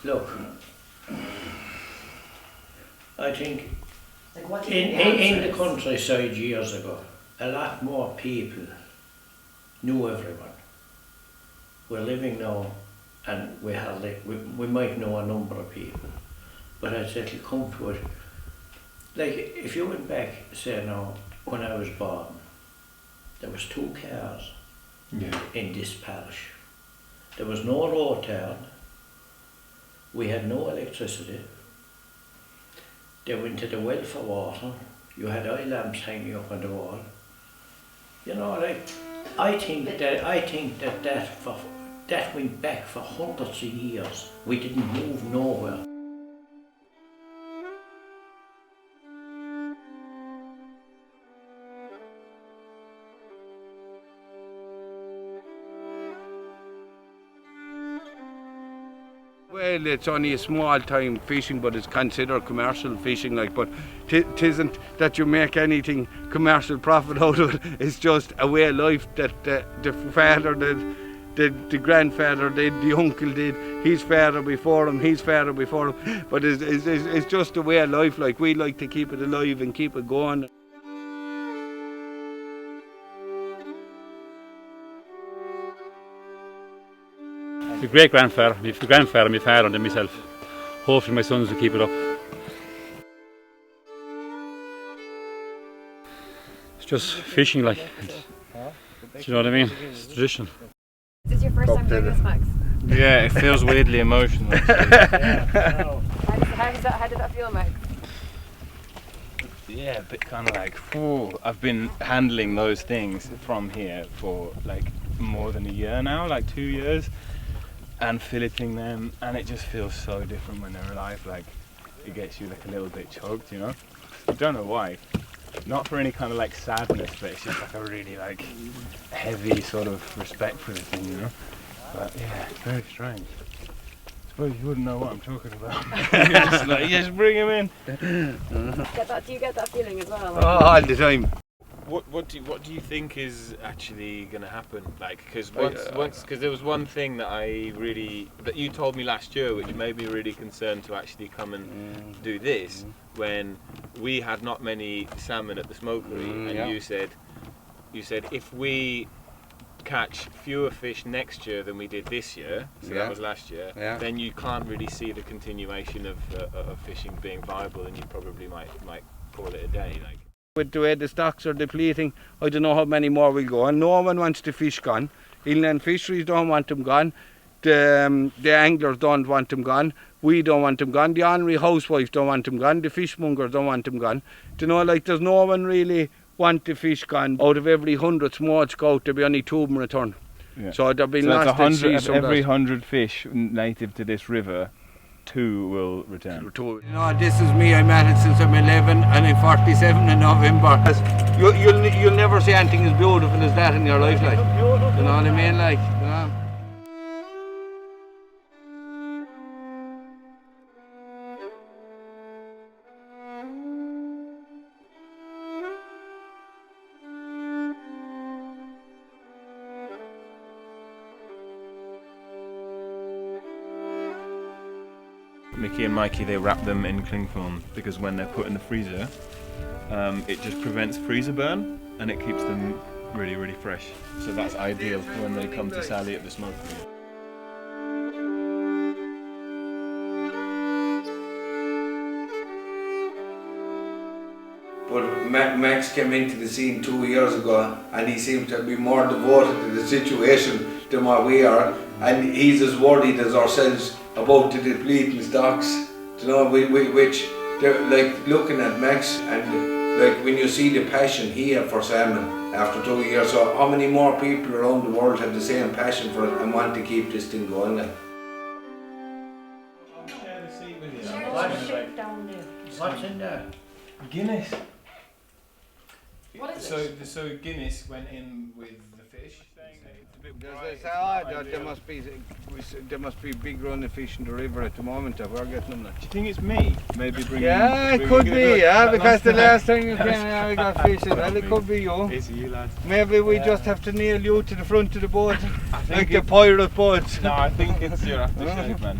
look, I think Like in the countryside years ago, a lot more people knew everyone. We're living now and we might know a number of people, but I'd say it'll come to it. Like if you went back, say now, when I was born, there was 2 cars in this parish. There was no road turn, we had no electricity. They went to the well for water, you had oil lamps hanging up on the wall. You know, like, I think that went back for hundreds of years. We didn't move nowhere. Well, it's only a small time fishing, but it's considered commercial fishing, like, but it isn't that you make anything commercial profit out of it. It's just a way of life that the father did, the grandfather did, the uncle did, his father before him, his father before him. But it's just a way of life, like, we like to keep it alive and keep it going. My great-grandfather, my grandfather, my father and then myself. Hopefully my sons will keep it up. It's just fishing, like, do you know what I mean? It's tradition. Is this your first time doing this, Max? Yeah, it feels weirdly emotional. How did that feel, Max? Yeah, a bit kind of like, whew, I've been handling those things from here for like more than a year now, like 2 years. And filleting them, and it just feels so different when they're alive. Like, it gets you like a little bit choked, you know. I don't know why. Not for any kind of like sadness, but it's just like a really like heavy sort of respect for the thing, you know. But yeah, it's very strange. I suppose you wouldn't know what I'm talking about. You're just like, yes, bring him in. Do you get that feeling as well? Like, All the time. What do you think is actually going to happen? Like, because there was one thing that you told me last year, which made me really concerned to actually come and do this, when we had not many salmon at the smokery, and you said if we catch fewer fish next year than we did this year, so that was last year, then you can't really see the continuation of fishing being viable, and you probably might call it a day. Like, with the way the stocks are depleting, I don't know how many more will go, and no one wants the fish gone. Inland fisheries don't want them gone, the anglers don't want them gone, we don't want them gone, the honorary housewives don't want them gone, the fishmongers don't want them gone. Do you know, like, there's no one really want the fish gone. Out of every 100 smolts go out, there'll be only 2 of them return. Yeah. So there'll be lost at sea. So every 100 fish native to this river, 2 will return. You know, this is me, I'm at it since I'm 11 and I'm 47 in November. You'll never see anything as beautiful as that in your life, like. You know what I mean, like, you know. Mickey and Mikey, they wrap them in cling film because when they're put in the freezer, it just prevents freezer burn and it keeps them really, really fresh. So that's ideal for when they come to Sally at the smokery. But Max came into the scene 2 years ago and he seems to be more devoted to the situation than what we are, and he's as worried as ourselves about the depleting stocks. You know, which they're like looking at Max, and like when you see the passion he had for salmon after 2 years, so how many more people around the world have the same passion for it and want to keep this thing going, like? What's in there? Guinness. what is it? So Guinness went in with the fish. There must be big running fish in the river at the moment that we're getting them. Do you think it's me? Maybe bringing. Yeah, it could be. Yeah, because the last time you came here, we got fish. Well, it could be you. It's you, lads. Maybe we just have to nail you to the front of the boat, like the pirate boats. No, I think it's your aftershave, man.